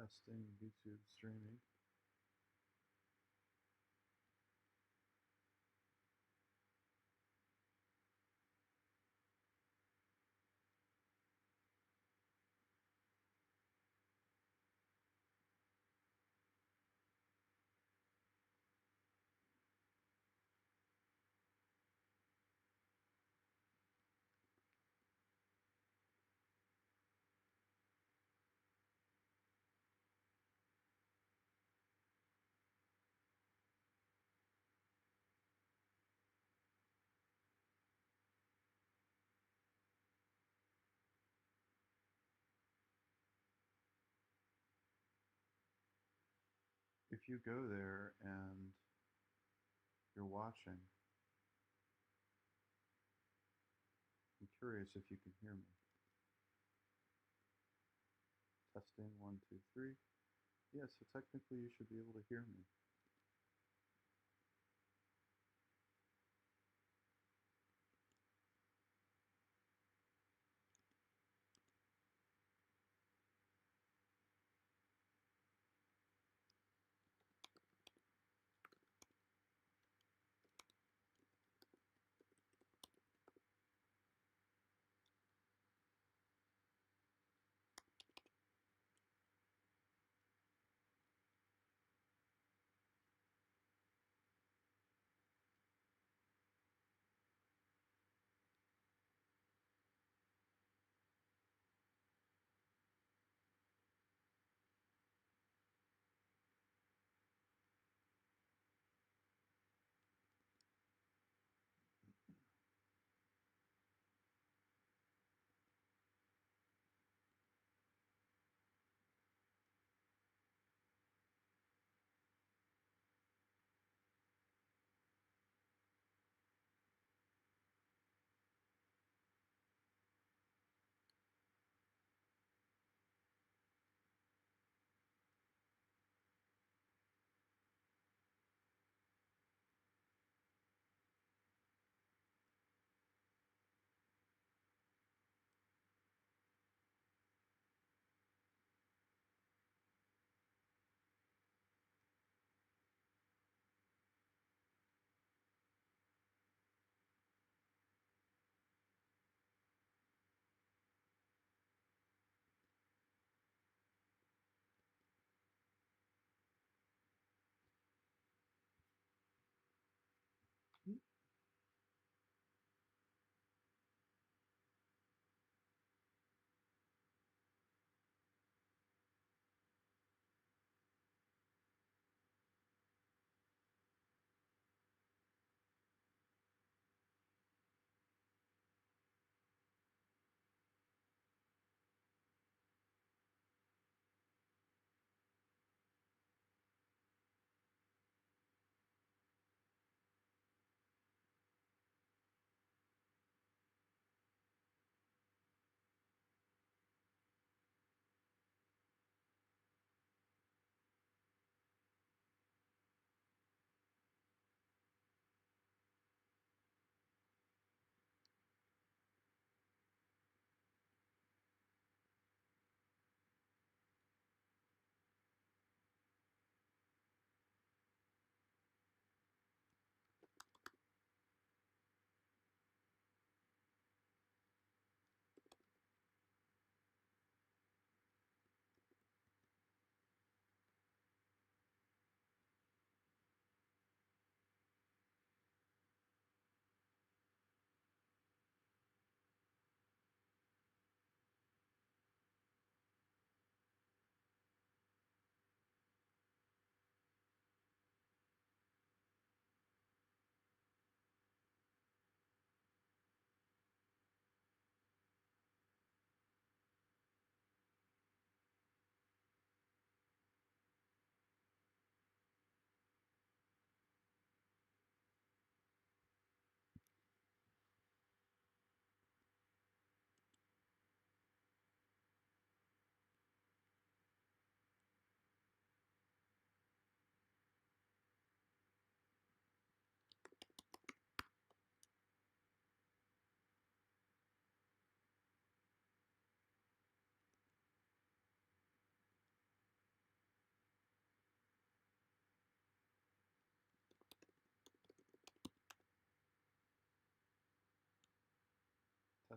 Testing YouTube streaming. If you go there and you're watching, I'm curious if you can hear me. Testing, 1, 2, 3. Yeah, so technically you should be able to hear me.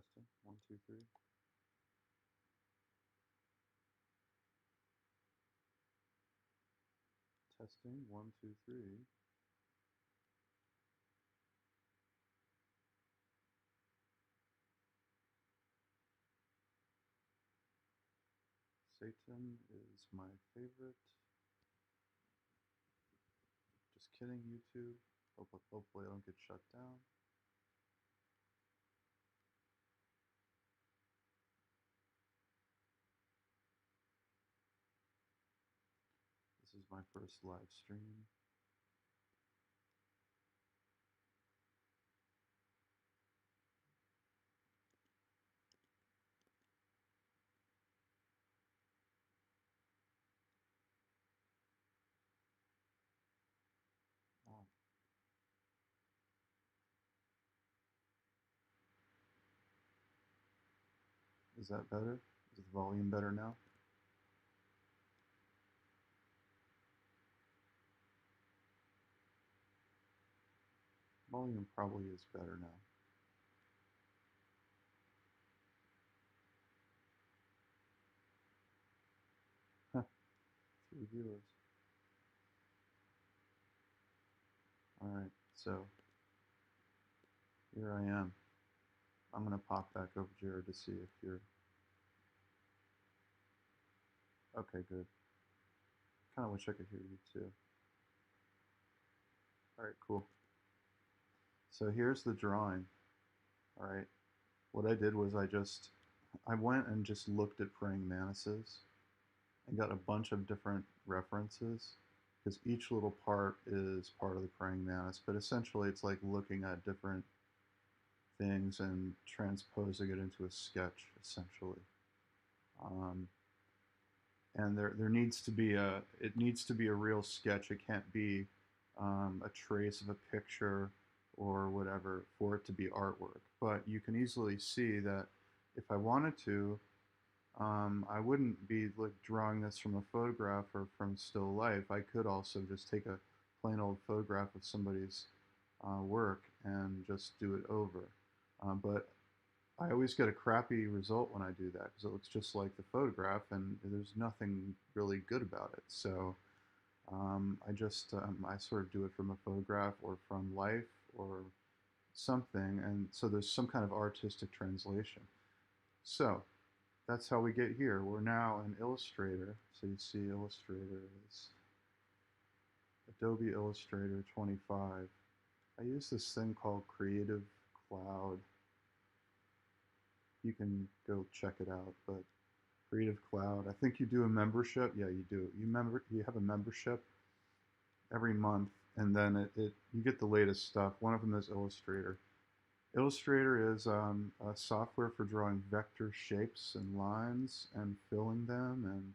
Testing, 1, 2, 3. Testing, 1, 2, 3. Satan is my favorite. Just kidding, YouTube. Hopefully I don't get shut down. This is my first live stream. Oh. Is that better? Is the volume better now? Volume probably is better now. Huh, 3 viewers. Alright, so here I am. I'm going to pop back over Jared to see if you're... Okay, good. Kind of wish I could hear you too. Alright, cool. So here's the drawing. Alright, what I did was I went and just looked at praying mantises and got a bunch of different references because each little part is part of the praying mantis, but essentially it's like looking at different things and transposing it into a sketch, essentially. And there needs to be it needs to be a real sketch. It can't be a trace of a picture or whatever for it to be artwork. But you can easily see that if I wanted to, I wouldn't be like drawing this from a photograph or from still life. I could also just take a plain old photograph of somebody's work and just do it over. But I always get a crappy result when I do that because it looks just like the photograph and there's nothing really good about it. So I sort of do it from a photograph or from life or something, and so there's some kind of artistic translation. So that's how we get here. We're now in Illustrator. So you see Illustrator is Adobe Illustrator 25. I use this thing called Creative Cloud. You can go check it out, but Creative Cloud. I think you do a membership. Yeah, you do. You have a membership every month, and then you get the latest stuff. One of them is Illustrator. Illustrator is a software for drawing vector shapes and lines and filling them and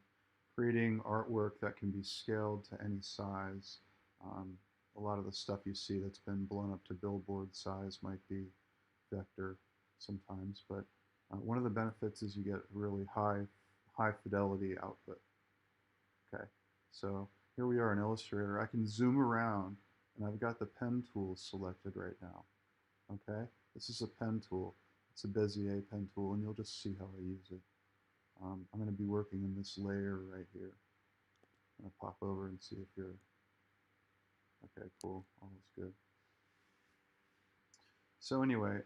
creating artwork that can be scaled to any size. A lot of the stuff you see that's been blown up to billboard size might be vector sometimes, but one of the benefits is you get really high fidelity output. Okay, so here we are in Illustrator. I can zoom around and I've got the pen tool selected right now. Okay, this is a pen tool. It's a Bezier pen tool, and you'll just see how I use it. I'm going to be working in this layer right here. I'm going to pop over and see if you're... Okay, cool. All is good. So anyway,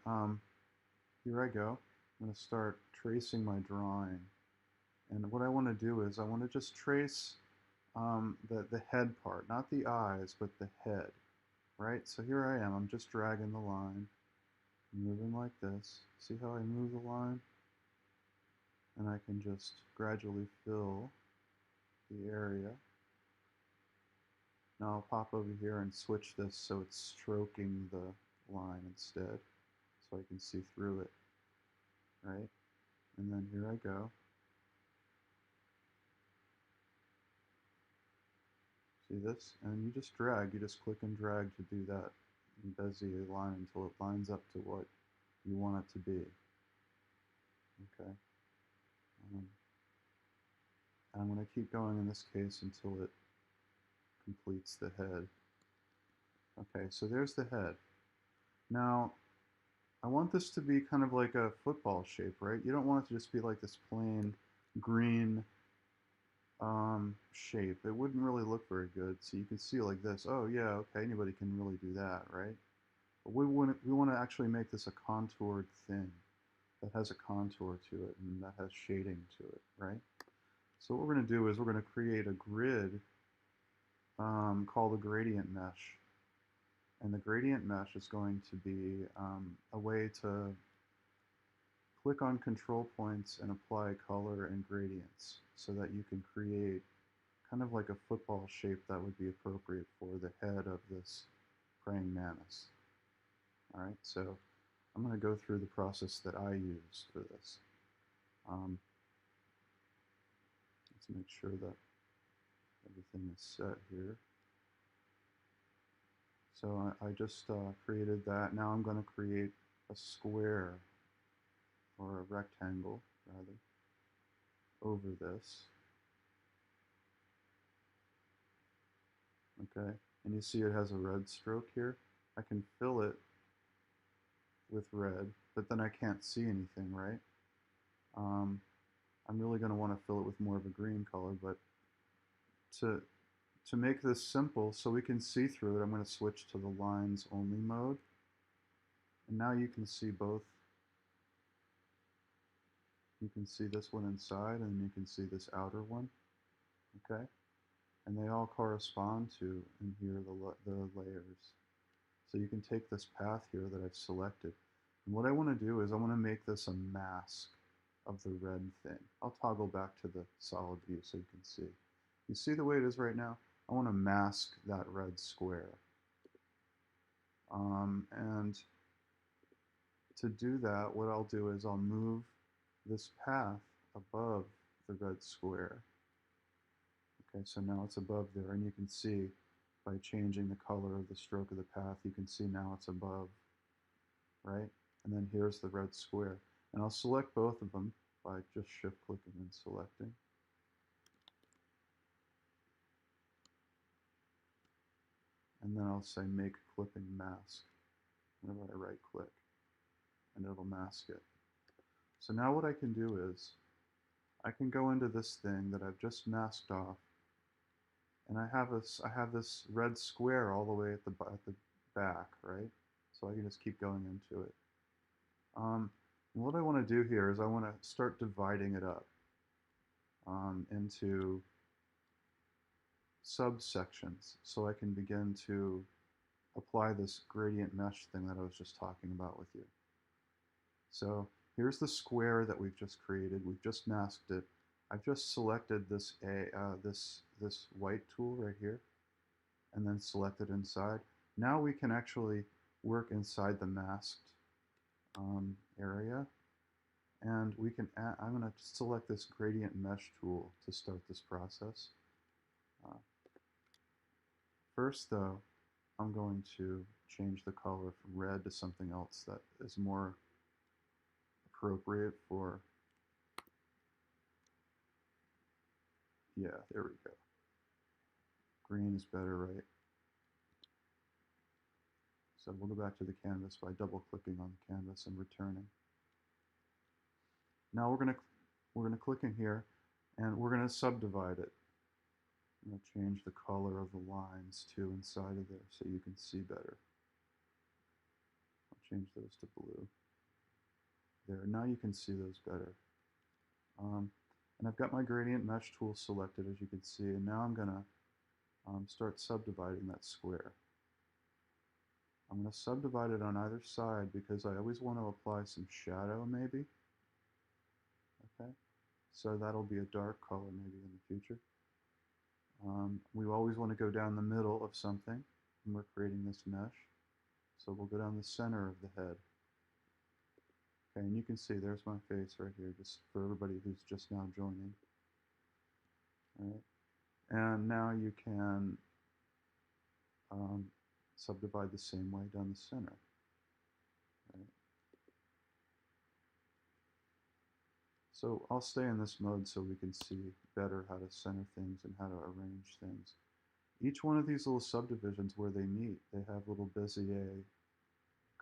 here I go. I'm going to start tracing my drawing. And what I want to do is I want to just trace the head part, not the eyes, but the head, right? So here I am. I'm just dragging the line, moving like this. See how I move the line? And I can just gradually fill the area. Now I'll pop over here and switch this so it's stroking the line instead, so I can see through it, right? And then here I go. See this? And you just drag, you just click and drag to do that Bezier line until it lines up to what you want it to be. Okay. And I'm going to keep going in this case until it completes the head. Okay, so there's the head. Now, I want this to be kind of like a football shape, right? You don't want it to just be like this plain green shape. It wouldn't really look very good. So you can see like this. Oh yeah, okay, anybody can really do that, right? But we want to actually make this a contoured thing that has a contour to it and that has shading to it, right? So what we're going to do is we're going to create a grid called a gradient mesh. And the gradient mesh is going to be a way to click on control points and apply color and gradients so that you can create kind of like a football shape that would be appropriate for the head of this praying mantis. All right, so I'm going to go through the process that I use for this. Let's make sure that everything is set here. So I just created that. Now I'm going to create a square, or a rectangle rather, over this. Okay, and you see it has a red stroke here. I can fill it with red, but then I can't see anything, right? I'm really going to want to fill it with more of a green color, but to to make this simple so we can see through it, I'm going to switch to the lines only mode. And now you can see both. You can see this one inside, and you can see this outer one. Okay? And they all correspond to, in here, the layers. So you can take this path here that I've selected. And what I want to do is I want to make this a mask of the red thing. I'll toggle back to the solid view so you can see. You see the way it is right now? I want to mask that red square. And to do that, what I'll do is I'll move this path above the red square. Okay, so now it's above there, and you can see by changing the color of the stroke of the path, you can see now it's above, right? And then here's the red square. And I'll select both of them by just shift clicking and selecting. And then I'll say make clipping mask whenever I right click, and it'll mask it. So now what I can do is I can go into this thing that I've just masked off, and I have this red square all the way at the back, right? So I can just keep going into it. What I want to do here is I want to start dividing it up into subsections so I can begin to apply this gradient mesh thing that I was just talking about with you. So here's the square that we've just created. We've just masked it. I've just selected this this white tool right here, and then selected inside. Now we can actually work inside the masked area, and we can add, I'm going to select this gradient mesh tool to start this process. First though, I'm going to change the color from red to something else that is more appropriate for, yeah, there we go. Green is better, right? So we'll go back to the canvas by double clicking on the canvas and returning. Now we're going to click in here, and we're going to subdivide it. I'm going to change the color of the lines too inside of there so you can see better. I'll change those to blue. There, now you can see those better. And I've got my gradient mesh tool selected, as you can see, and now I'm going to start subdividing that square. I'm going to subdivide it on either side because I always want to apply some shadow maybe. Okay, so that'll be a dark color maybe in the future. We always want to go down the middle of something when we're creating this mesh. So we'll go down the center of the head. Okay, and you can see there's my face right here, just for everybody who's just now joining. All right, and now you can subdivide the same way down the center. Right. So I'll stay in this mode so we can see better how to center things and how to arrange things. Each one of these little subdivisions where they meet, they have little Bezier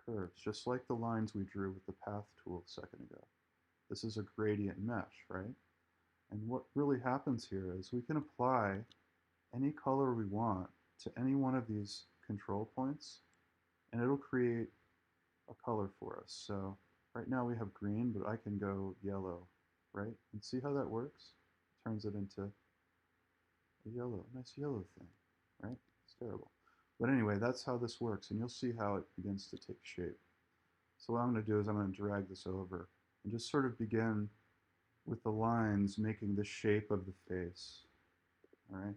curves, just like the lines we drew with the path tool a second ago. This is a gradient mesh, right? And what really happens here is we can apply any color we want to any one of these control points, and it'll create a color for us. So right now we have green, but I can go yellow, right? And see how that works? Turns it into a yellow, nice yellow thing, right? It's terrible. But anyway, that's how this works, and you'll see how it begins to take shape. So what I'm going to do is I'm going to drag this over and just sort of begin with the lines making the shape of the face. All right.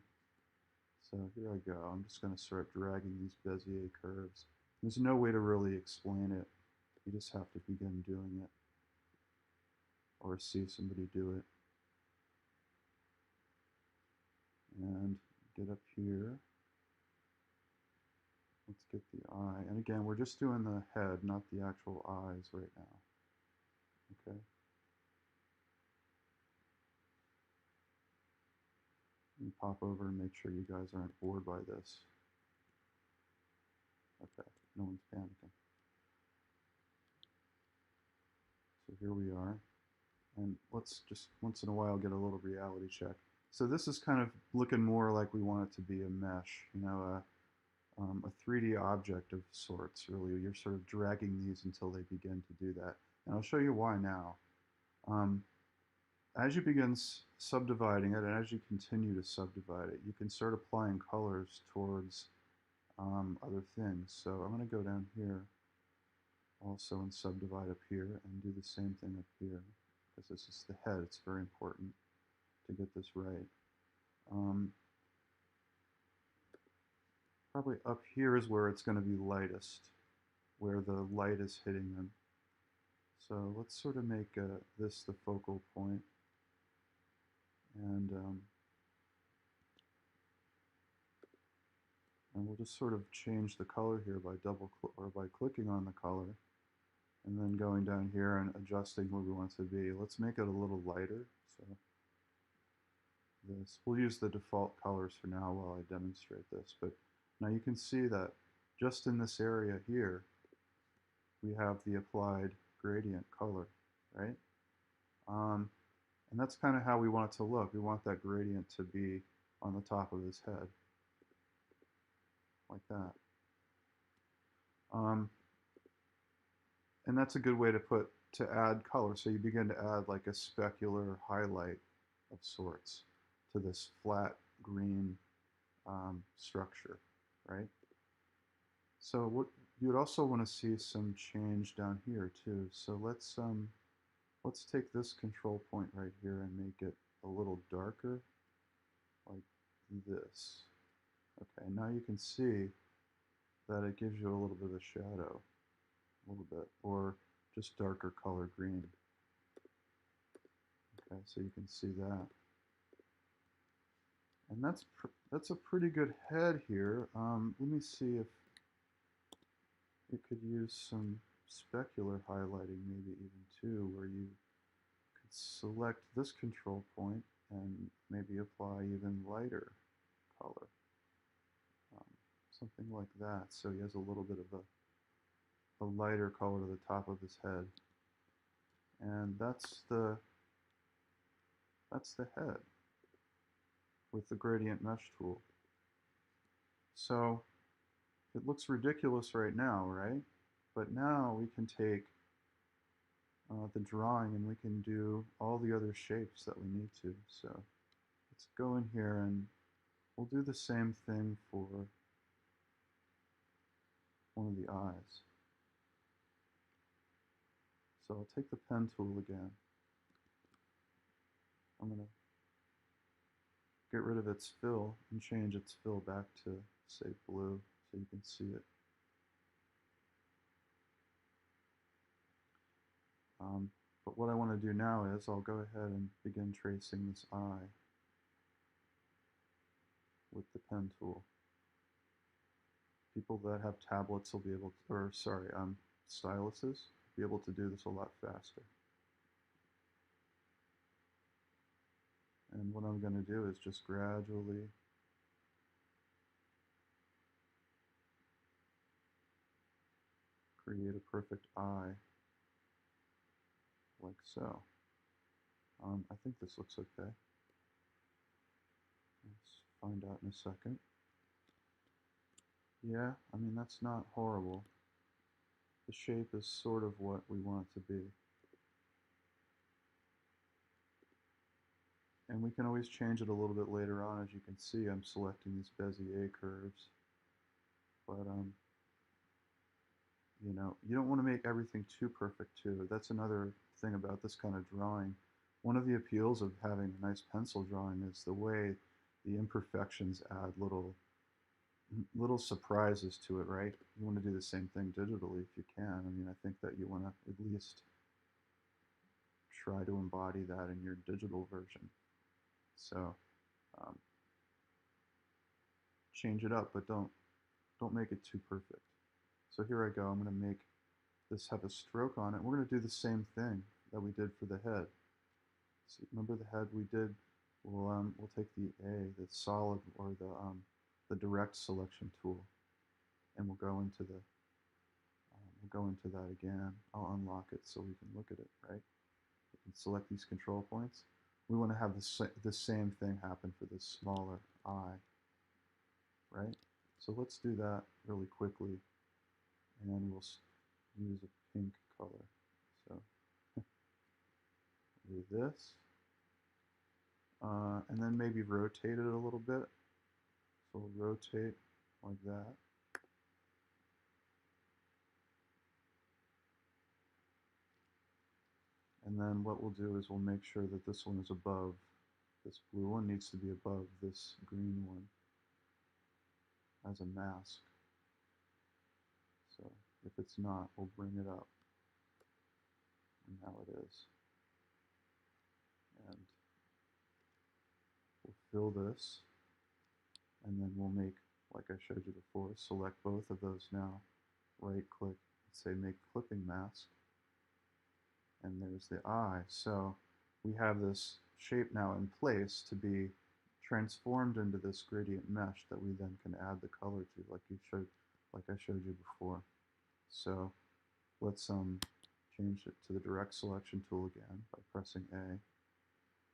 So here I go. I'm just going to start dragging these Bezier curves. There's no way to really explain it. You just have to begin doing it or see somebody do it. And get up here. Let's get the eye. And again, we're just doing the head, not the actual eyes right now. Okay. And pop over and make sure you guys aren't bored by this. Okay, no one's panicking. So here we are. And let's just once in a while get a little reality check. So this is kind of looking more like we want it to be a mesh, you know, a 3D object of sorts, really. You're sort of dragging these until they begin to do that. And I'll show you why now. As you begin subdividing it, and as you continue to subdivide it, you can start applying colors towards other things. So I'm going to go down here also and subdivide up here and do the same thing up here, because this is the head. It's very important to get this right. Probably up here is where it's going to be lightest, where the light is hitting them. So let's sort of make this the focal point. And we'll just sort of change the color here by by clicking on the color, and then going down here and adjusting where we want it to be. Let's make it a little lighter. So we'll use the default colors for now while I demonstrate this. But now you can see that just in this area here, we have the applied gradient color, right? And that's kind of how we want it to look. We want that gradient to be on the top of his head, like that. And that's a good way to add color. So you begin to add like a specular highlight of sorts to this flat green structure, right? So what you would also want to see some change down here too. So let's take this control point right here and make it a little darker, like this. Okay, now you can see that it gives you a little bit of a shadow, a little bit, or just darker color green. Okay, so you can see that. And that's a pretty good head here. Let me see if you could use some specular highlighting maybe even too, where you could select this control point and maybe apply even lighter color. Something like that. So he has a little bit of a lighter color to the top of his head. And that's the head with the gradient mesh tool. So it looks ridiculous right now, right? But now we can take the drawing and we can do all the other shapes that we need to. So let's go in here and we'll do the same thing for one of the eyes. So I'll take the pen tool again. I'm going to get rid of its fill and change its fill back to, say, blue so you can see it. But what I want to do now is I'll go ahead and begin tracing this eye with the pen tool. People that have tablets will be able to, or sorry, styluses, be able to do this a lot faster. And what I'm going to do is just gradually create a perfect eye, like so. I think this looks okay. Let's find out in a second. Yeah, I mean, that's not horrible. The shape is sort of what we want it to be. And we can always change it a little bit later on. As you can see, I'm selecting these Bezier curves. But, you know, you don't want to make everything too perfect, too. That's another thing about this kind of drawing. One of the appeals of having a nice pencil drawing is the way the imperfections add little surprises to it, right? You want to do the same thing digitally if you can. I mean, I think that you want to at least try to embody that in your digital version. So um, change it up, but don't make it too perfect. So here I go. I'm going to make this have a stroke on it. We're going to do the same thing that we did for the head. So remember the head we did? We'll take the A, the solid or the direct selection tool, and we'll go into that again. I'll unlock it so we can look at it, right? We can select these control points. We want to have the same thing happen for this smaller eye, right? So let's do that really quickly, and we'll use a pink color. So do this, and then maybe rotate it a little bit. So we'll rotate like that. And then what we'll do is we'll make sure that this one is above. This blue one needs to be above this green one as a mask. So if it's not, we'll bring it up. And now it is. And we'll fill this. And then we'll make, like I showed you before, select both of those now. Right click, say make clipping mask. And there's the eye. So we have this shape now in place to be transformed into this gradient mesh that we then can add the color to, like I showed you before. So let's change it to the direct selection tool again by pressing A.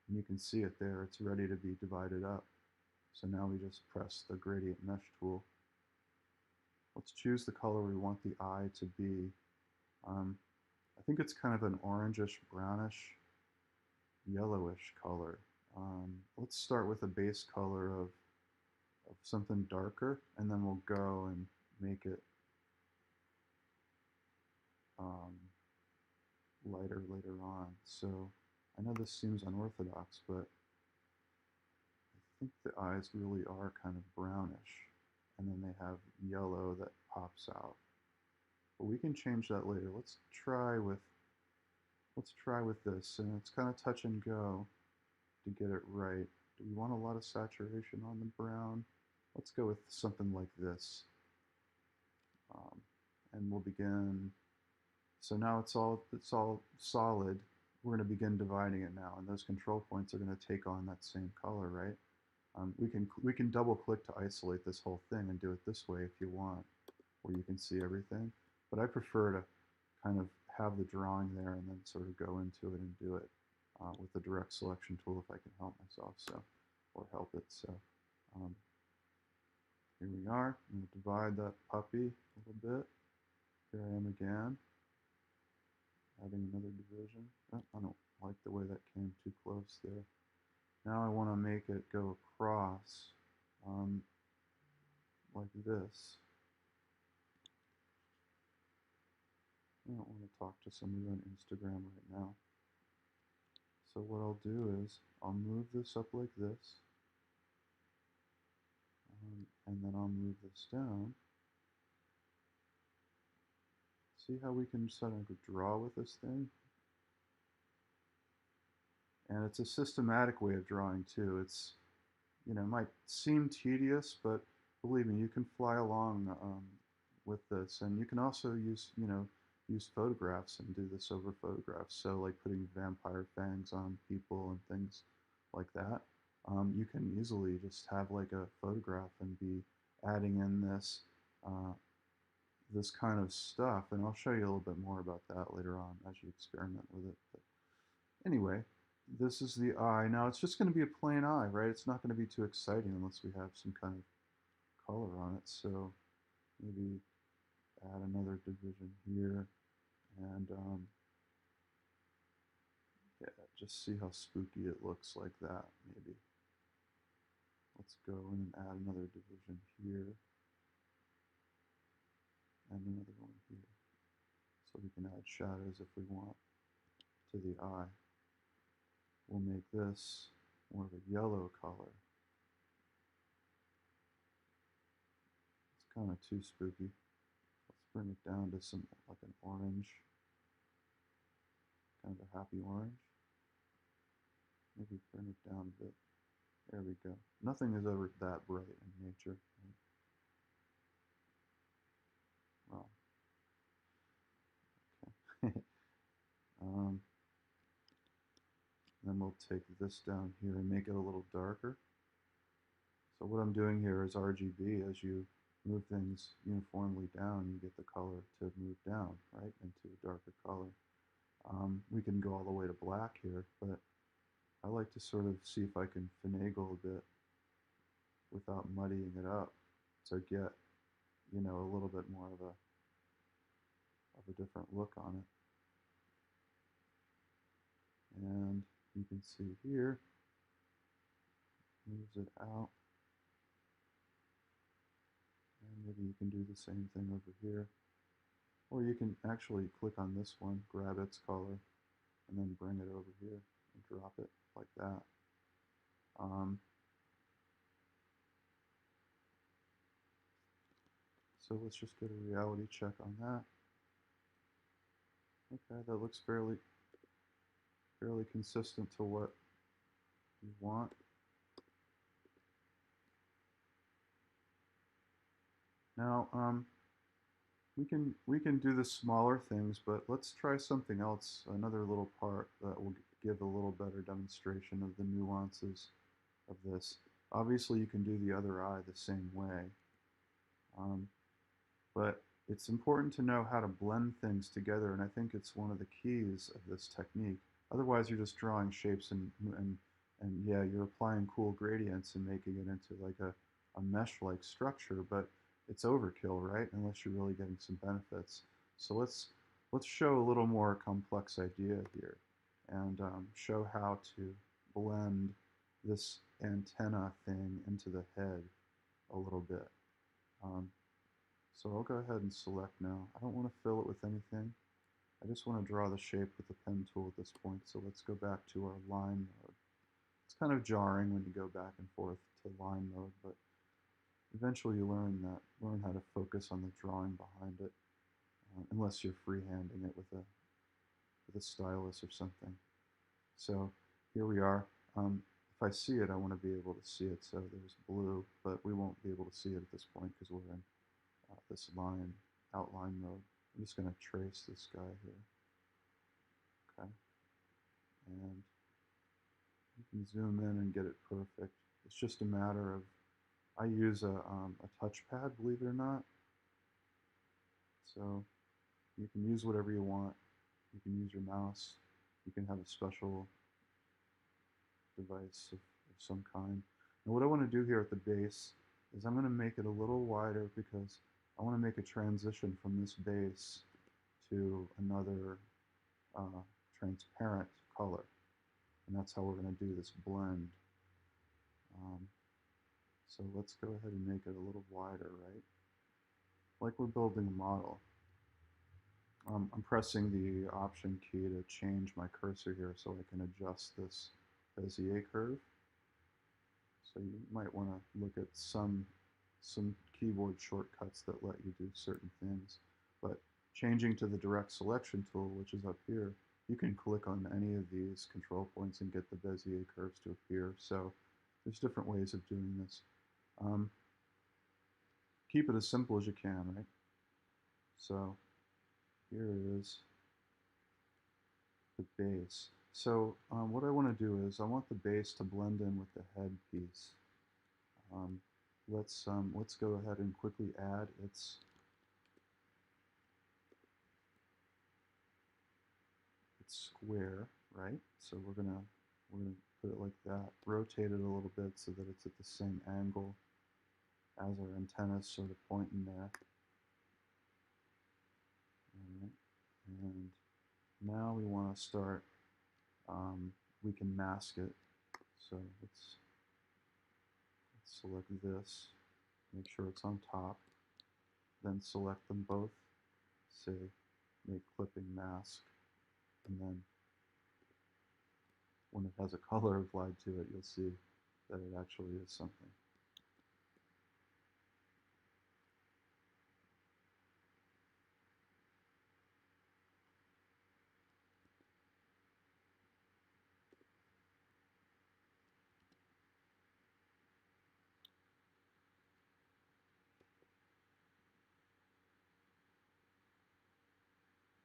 And you can see it there, it's ready to be divided up. So now we just press the gradient mesh tool. Let's choose the color we want the eye to be. I think it's kind of an orangish, brownish, yellowish color. Let's start with a base color of something darker, and then we'll go and make it lighter later on. So I know this seems unorthodox, but I think the eyes really are kind of brownish, and then they have yellow that pops out. But we can change that later. Let's try with this, and it's kind of touch and go to get it right. Do we want a lot of saturation on the brown? Let's go with something like this. And we'll begin. So now it's all solid. We're going to begin dividing it now, and those control points are going to take on that same color, right? We can double click to isolate this whole thing and do it this way if you want, where you can see everything. But I prefer to kind of have the drawing there and then sort of go into it and do it with the direct selection tool if I can help myself, or help it. So here we are. I'm going to divide that puppy a little bit. Here I am again, adding another division. Oh, I don't like the way that came too close there. Now I want to make it go across like this. I don't want to talk to somebody on Instagram right now. So what I'll do is I'll move this up like this, and then I'll move this down. See how we can sort of draw with this thing? And it's a systematic way of drawing too. It's, you know, it might seem tedious, but believe me, you can fly along with this. And you can also use photographs and do this over photographs. So like putting vampire fangs on people and things like that. You can easily just have like a photograph and be adding in this this kind of stuff, and I'll show you a little bit more about that later on as you experiment with it. But anyway, this is the eye. Now it's just going to be a plain eye, right? It's not going to be too exciting unless we have some kind of color on it. So maybe add another division here, and yeah, just see how spooky it looks like that, maybe. Let's go and add another division here, and another one here. So we can add shadows if we want to the eye. We'll make this more of a yellow color. It's kind of too spooky. Let's bring it down to some, like an orange, kind of a happy orange. Maybe bring it down a bit. There we go. Nothing is ever that bright in nature. Right? Wow. Okay. Then we'll take this down here and make it a little darker. So what I'm doing here is RGB. As you move things uniformly down, you get the color to move down, right, into a darker color. We can go all the way to black here, but I like to sort of see if I can finagle a bit without muddying it up to get, a little bit more of a different look on it. And you can see here, moves it out. And maybe you can do the same thing over here. Or you can actually click on this one, grab its color, and then bring it over here and drop it like that. So let's just get a reality check on that. Okay, that looks fairly consistent to what you want. Now, we can do the smaller things, but let's try something else, another little part that will give a little better demonstration of the nuances of this. Obviously, you can do the other eye the same way, but it's important to know how to blend things together, and I think it's one of the keys of this technique. Otherwise, you're just drawing shapes and yeah, you're applying cool gradients and making it into like a mesh-like structure, but it's overkill, right? Unless you're really getting some benefits. So let's show a little more complex idea here, and show how to blend this antenna thing into the head a little bit. So I'll go ahead and select now. I don't want to fill it with anything. I just want to draw the shape with the pen tool at this point. So let's go back to our line mode. It's kind of jarring when you go back and forth to line mode, but eventually you learn how to focus on the drawing behind it, unless you're freehanding it with a stylus or something. So here we are. If I see it, I want to be able to see it. So there's blue, but we won't be able to see it at this point because we're in this outline mode. I'm just going to trace this guy here. Okay. And you can zoom in and get it perfect. It's just a matter of, I use a touchpad, believe it or not. So you can use whatever you want. You can use your mouse. You can have a special device of some kind. And what I want to do here at the base is I'm going to make it a little wider because I want to make a transition from this base to another transparent color. And that's how we're going to do this blend. So let's go ahead and make it a little wider, right? Like we're building a model. I'm pressing the Option key to change my cursor here so I can adjust this Bezier curve. So you might want to look at some keyboard shortcuts that let you do certain things. But changing to the direct selection tool, which is up here, you can click on any of these control points and get the Bezier curves to appear. So there's different ways of doing this. Keep it as simple as you can, right? So here is the base. So what I want to do is I want the base to blend in with the head piece. Let's go ahead and quickly add its square, right? So we're gonna put it like that, rotate it a little bit so that it's at the same angle as our antenna, sort of pointing there. All right. And now we want to start, we can mask it. So let's select this, make sure it's on top, then select them both, say make clipping mask, and then when it has a color applied to it, you'll see that it actually is something.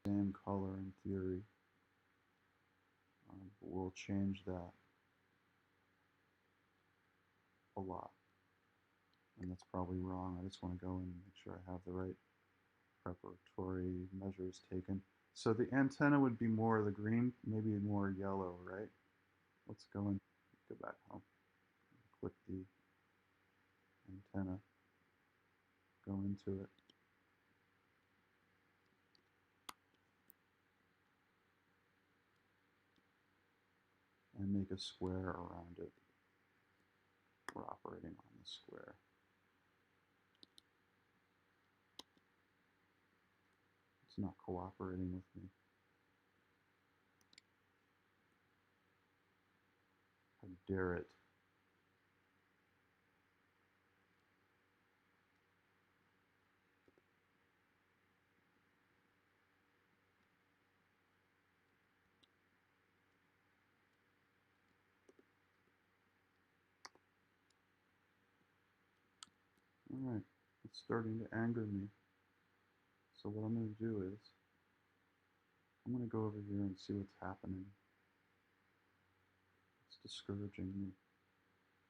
Same color in theory, but we'll change that a lot. And that's probably wrong. I just want to go in and make sure I have the right preparatory measures taken. So the antenna would be more of the green, maybe more yellow, right? Let's go and go back home. Click the antenna, go into it. And make a square around it. We're operating on the square. It's not cooperating with me. How dare it? All right, it's starting to anger me. So what I'm going to do is, I'm going to go over here and see what's happening. It's discouraging me.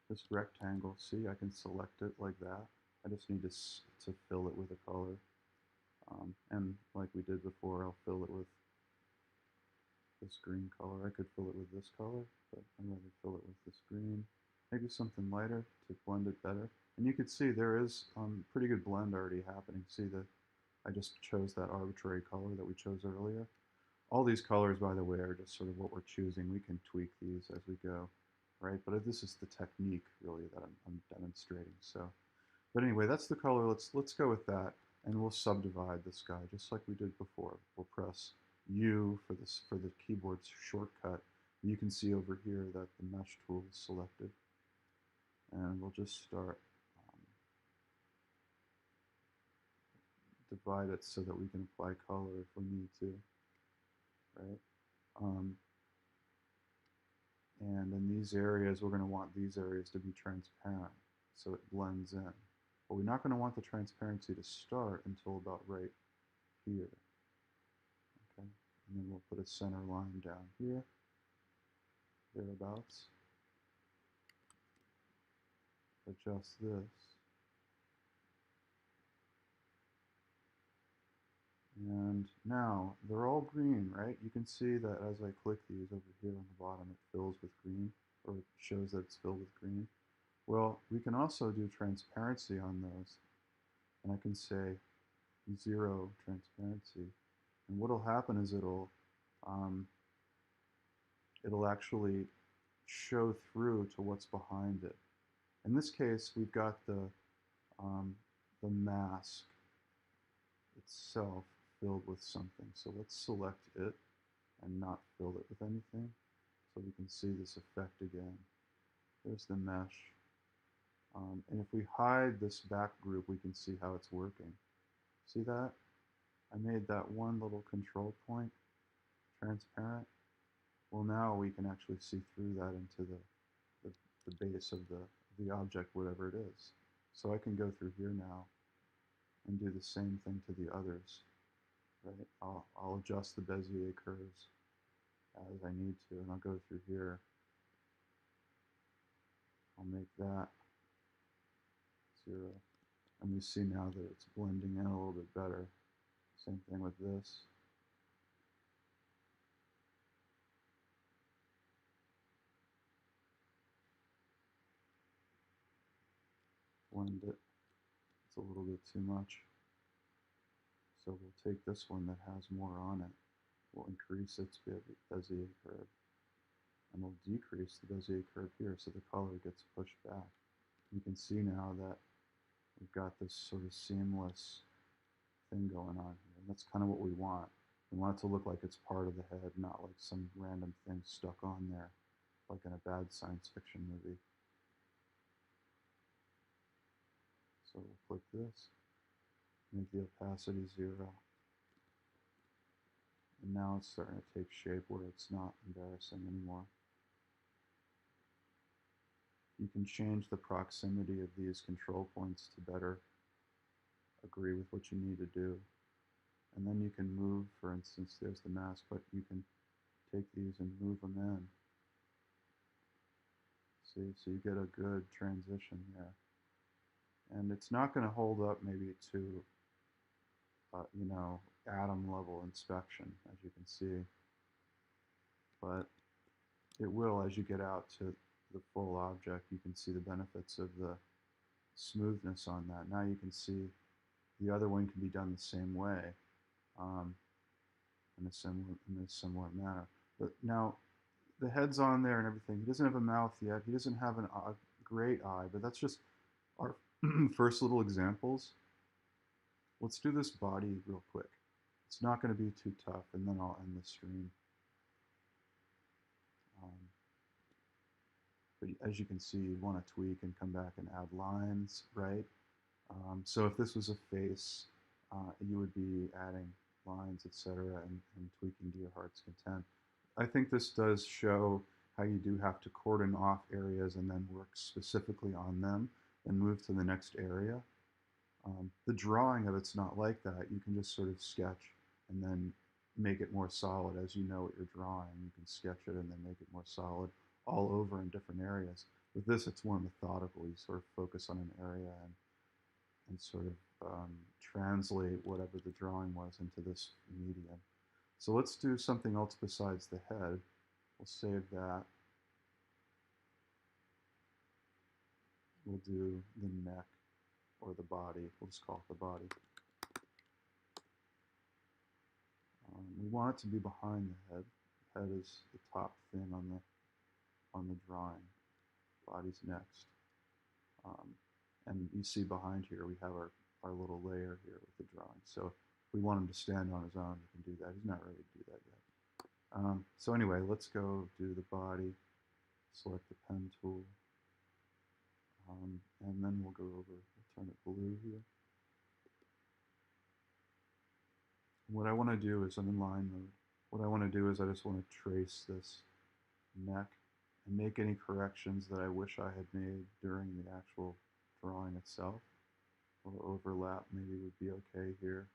This rectangle, see, I can select it like that. I just need to fill it with a color. And like we did before, I'll fill it with this green color. I could fill it with this color, but I'd rather fill it with this green. Maybe something lighter to blend it better. And you can see there is pretty good blend already happening. See that I just chose that arbitrary color that we chose earlier. All these colors, by the way, are just sort of what we're choosing. We can tweak these as we go, right? But this is the technique, really, that I'm demonstrating. So, but anyway, that's the color. Let's go with that, and we'll subdivide this guy just like we did before. We'll press U for the keyboard's shortcut. You can see over here that the mesh tool is selected, and we'll just start divide it so that we can apply color if we need to, right? And in these areas, we're going to want these areas to be transparent so it blends in. But we're not going to want the transparency to start until about right here. Okay, and then we'll put a center line down here, thereabouts. Adjust this. And now they're all green, right? You can see that as I click these over here on the bottom, it fills with green, or it shows that it's filled with green. Well, we can also do transparency on those. And I can say 0 transparency. And what'll happen is it'll actually show through to what's behind it. In this case, we've got the mask itself filled with something. So let's select it and not fill it with anything, so we can see this effect again. There's the mesh. And if we hide this back group, we can see how it's working. See that? I made that one little control point transparent. Well, now we can actually see through that into the base of the object, whatever it is. So I can go through here now and do the same thing to the others, right? I'll adjust the Bezier curves as I need to, and I'll go through here. I'll make that 0. And we see now that it's blending in a little bit better. Same thing with this. blend it. It's a little bit too much. So we'll take this one that has more on it. We'll increase its Bezier curve. And we'll decrease the Bezier curve here so the color gets pushed back. You can see now that we've got this sort of seamless thing going on here. And that's kind of what we want. We want it to look like it's part of the head, not like some random thing stuck on there, like in a bad science fiction movie. So we'll click this, make the opacity 0. And now it's starting to take shape where it's not embarrassing anymore. You can change the proximity of these control points to better agree with what you need to do. And then you can move, for instance, there's the mask, but you can take these and move them in. See, so you get a good transition there. And it's not going to hold up maybe to, you know, atom level inspection, as you can see. But it will, as you get out to the full object, you can see the benefits of the smoothness on that. Now you can see the other one can be done the same way, in a similar manner. But now the head's on there and everything. He doesn't have a mouth yet. He doesn't have a great eye, but that's just our first little examples. Let's do this body real quick. It's not going to be too tough, and then I'll end the stream. But as you can see, you want to tweak and come back and add lines, right? So if this was a face, you would be adding lines, etc., and tweaking to your heart's content. I think this does show how you do have to cordon off areas and then work specifically on them and move to the next area. The drawing of it's not like that. You can just sort of sketch and then make it more solid as you know what you're drawing. You can sketch it and then make it more solid all over in different areas. With this, it's more methodical. You sort of focus on an area and sort of translate whatever the drawing was into this medium. So let's do something else besides the head. We'll save that. We'll do the neck or the body. We'll just call it the body. We want it to be behind the head. The head is the top thing on the drawing. Body's next. And you see behind here we have our little layer here with the drawing. So if we want him to stand on his own, we can do that. He's not ready to do that yet. So anyway, let's go do the body. Select the pen tool. And then we'll go over, we'll turn it blue here. What I want to do is I'm in line mode. What I want to do is I just want to trace this neck and make any corrections that I wish I had made during the actual drawing itself. A little overlap maybe would be okay here.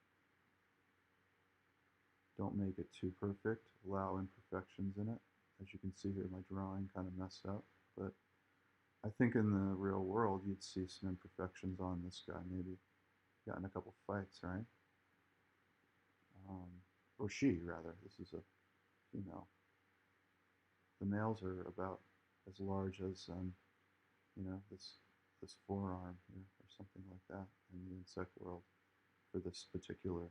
Don't make it too perfect. Allow imperfections in it. As you can see here, my drawing kind of messed up, but I think in the real world you'd see some imperfections on this guy. Maybe got in a couple fights, right? Or she, rather. This is a female. The males are about as large as, you know, this forearm here, or something like that in the insect world for this particular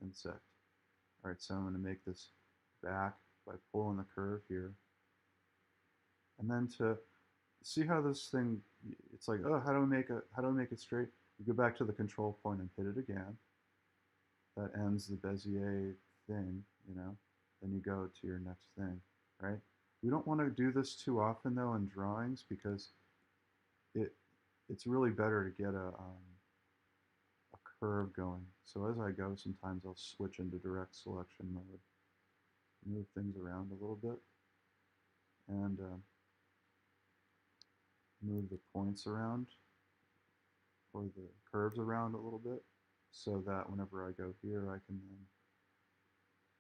insect. All right, so I'm going to make this back by pulling the curve here. And then to see how this thing, it's like, oh, how do I make it straight? You go back to the control point and hit it again. That ends the Bezier thing, you know. Then you go to your next thing, right? We don't want to do this too often though in drawings because it's really better to get a curve going. So as I go, sometimes I'll switch into direct selection mode, move things around a little bit, and move the points around or the curves around a little bit so that whenever I go here, I can then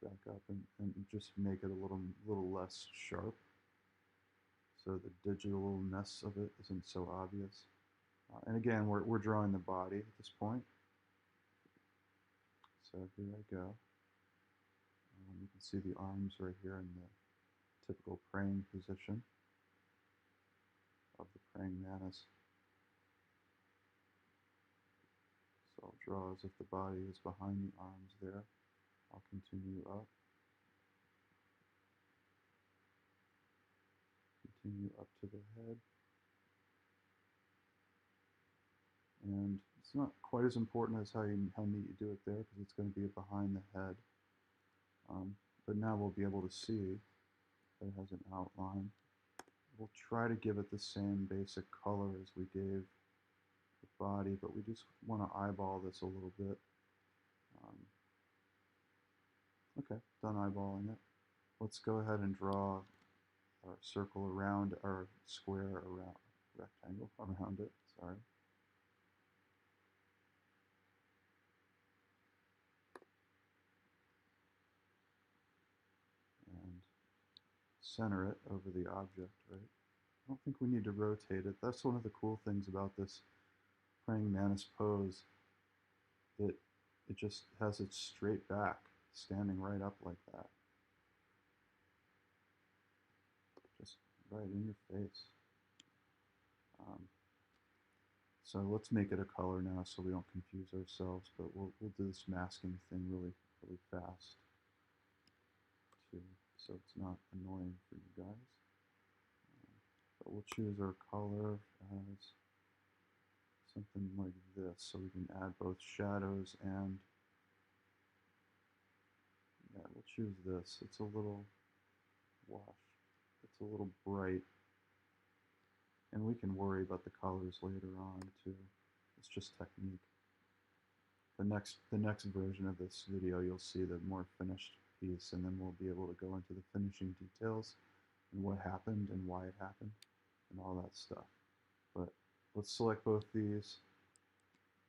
back up and just make it a little less sharp so the digitalness of it isn't so obvious. And again, we're drawing the body at this point. So here I go. You can see the arms right here in the typical praying position. of the praying mantis. So I'll draw as if the body is behind the arms there. I'll continue up, continue up to the head. And it's not quite as important as how neat you do it there, because it's going to be behind the head. But now we'll be able to see that it has an outline. We'll try to give it the same basic color as we gave the body, but we just want to eyeball this a little bit. Okay, done eyeballing it. Let's go ahead and draw our circle around, our square around, rectangle around it, sorry. And center it over the object, right? I don't think we need to rotate it. That's one of the cool things about this praying mantis pose. It just has its straight back, standing right up like that. Just right in your face. So let's make it a color now so we don't confuse ourselves, but we'll do this masking thing really fast too, so it's not annoying for you guys. But we'll choose our color as something like this, so we can add both shadows and, yeah, we'll choose this. It's a little washed. It's a little bright. And we can worry about the colors later on too. It's just technique. The next version of this video, you'll see the more finished piece, and then we'll be able to go into the finishing details and what happened and why it happened and all that stuff. But let's select both these.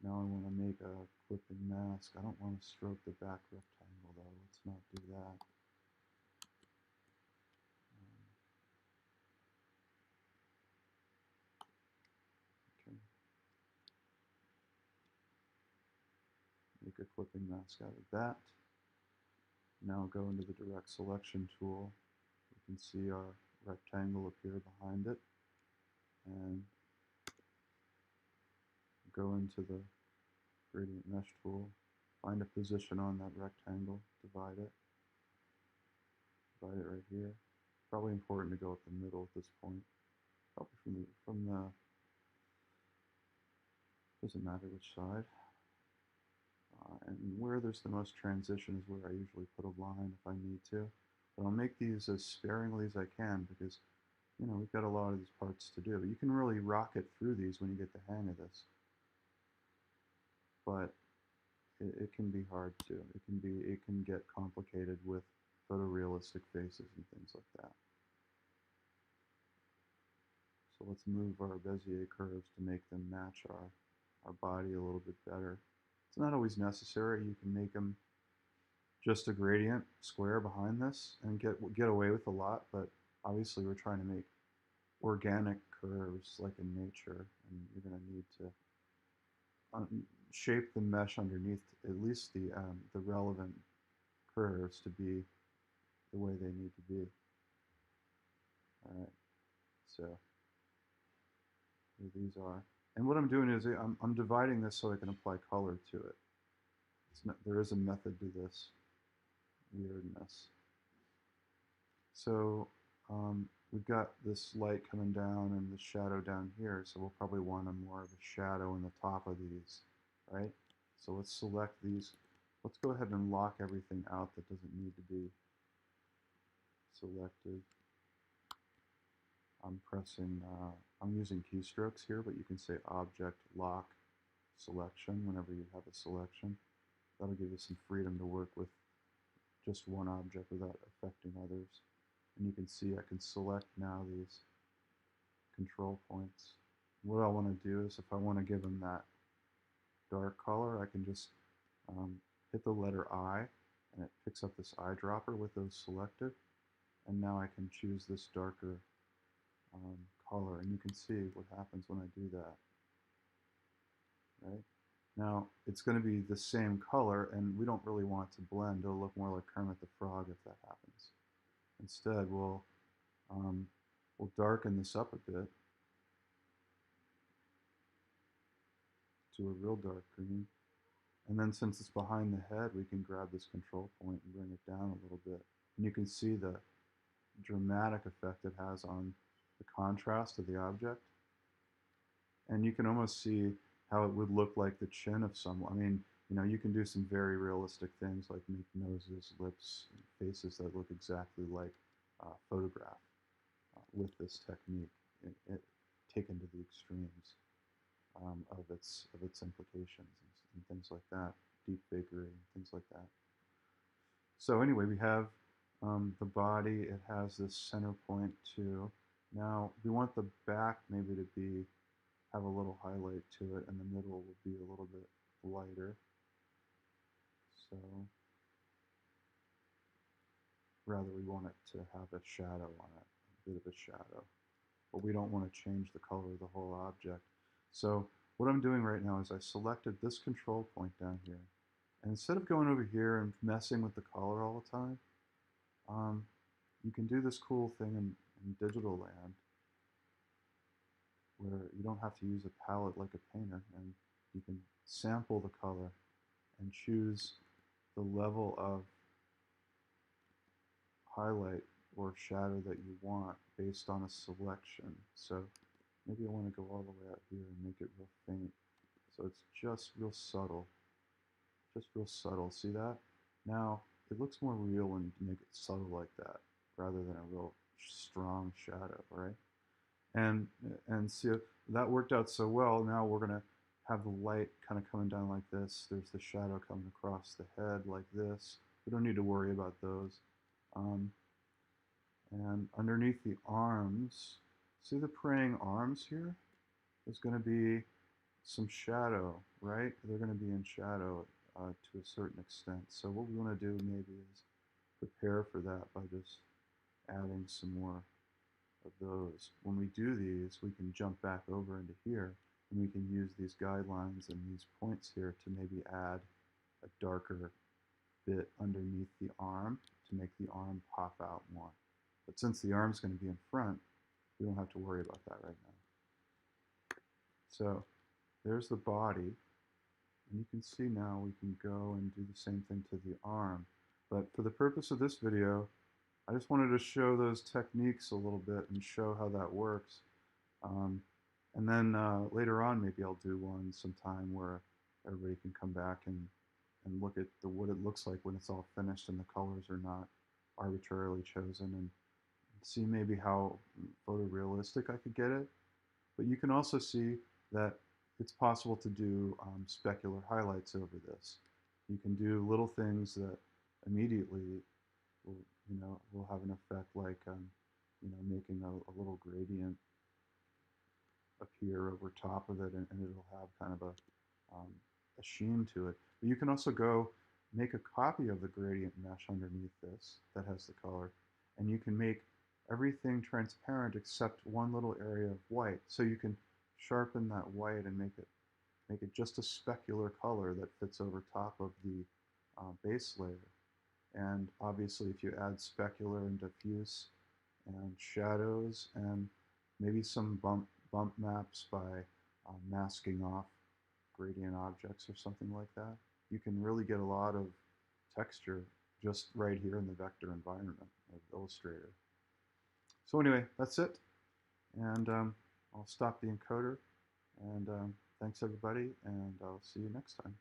Now I want to make a clipping mask. I don't want to stroke the back rectangle though. Let's not do that. Okay. Make a clipping mask out of that. Now go into the direct selection tool. You can see our rectangle appear behind it, and go into the gradient mesh tool, find a position on that rectangle, divide it right here. Probably important to go up the middle at this point. Probably from the doesn't matter which side. And where there's the most transition is where I usually put a line if I need to. But I'll make these as sparingly as I can, because you know we've got a lot of these parts to do. You can really rocket through these when you get the hang of this, but it can be hard too. It can get complicated with photorealistic faces and things like that. So let's move our Bezier curves to make them match our body a little bit better. It's not always necessary. You can make them just a gradient square behind this and get away with a lot, but obviously we're trying to make organic curves like in nature, and you're going to need to shape the mesh underneath at least the relevant curves to be the way they need to be. All right, so here these are. And what I'm doing is I'm dividing this so I can apply color to it. There is a method to this weirdness. So we've got this light coming down and the shadow down here, so we'll probably want more of a shadow in the top of these, right? So let's select these. Let's go ahead and lock everything out that doesn't need to be selected. I'm using keystrokes here, but you can say object lock selection whenever you have a selection. That'll give you some freedom to work with just one object without affecting others. And you can see I can select now these control points. What I want to do is, if I want to give them that dark color, I can just hit the letter I, and it picks up this eyedropper with those selected. And now I can choose this darker color, and you can see what happens when I do that. Right? Now, it's going to be the same color, and we don't really want it to blend. It'll look more like Kermit the Frog if that happens. Instead, we'll darken this up a bit, to a real dark green. And then since it's behind the head, we can grab this control point and bring it down a little bit. And you can see the dramatic effect it has on the contrast of the object. And you can almost see how it would look like the chin of someone. I mean, you know, you can do some very realistic things like make noses, lips, faces that look exactly like photograph with this technique, taken to the extremes of its implications and things like that, deep fakery and things like that. So anyway, we have the body. It has this center point too. Now we want the back maybe to be have a little highlight to it, and the middle will be a little bit lighter. So rather we want it to have a shadow on it, a bit of a shadow. But we don't want to change the color of the whole object. So what I'm doing right now is I selected this control point down here. And instead of going over here and messing with the color all the time, you can do this cool thing in digital land where you don't have to use a palette like a painter, and you can sample the color and choose the level of highlight or shadow that you want based on a selection. So maybe I want to go all the way out here and make it real faint. So it's just real subtle. Just real subtle. See that? Now it looks more real when you make it subtle like that rather than a real strong shadow, right? And see, that worked out so well. Now we're going to have the light kind of coming down like this. There's the shadow coming across the head like this. We don't need to worry about those. And underneath the arms, see the praying arms here? There's going to be some shadow, right? They're going to be in shadow to a certain extent. So what we want to do maybe is prepare for that by just adding some more of those. When we do these, we can jump back over into here, and we can use these guidelines and these points here to maybe add a darker bit underneath the arm to make the arm pop out more. But since the arm's going to be in front, we don't have to worry about that right now. So there's the body, and you can see now we can go and do the same thing to the arm. But for the purpose of this video, I just wanted to show those techniques a little bit and show how that works. And then later on, maybe I'll do one sometime where everybody can come back and look at what it looks like when it's all finished and the colors are not arbitrarily chosen, and see maybe how photorealistic I could get it. But you can also see that it's possible to do specular highlights over this. You can do little things that immediately will have an effect, like making a little gradient appear over top of it, and it'll have kind of a sheen to it. But you can also go make a copy of the gradient mesh underneath this that has the color, and you can make everything transparent except one little area of white. So you can sharpen that white and make it just a specular color that fits over top of the base layer. And obviously, if you add specular and diffuse and shadows and maybe some bump maps by masking off gradient objects or something like that, you can really get a lot of texture just right here in the vector environment of Illustrator. So anyway, that's it. And I'll stop the encoder. And thanks everybody, and I'll see you next time.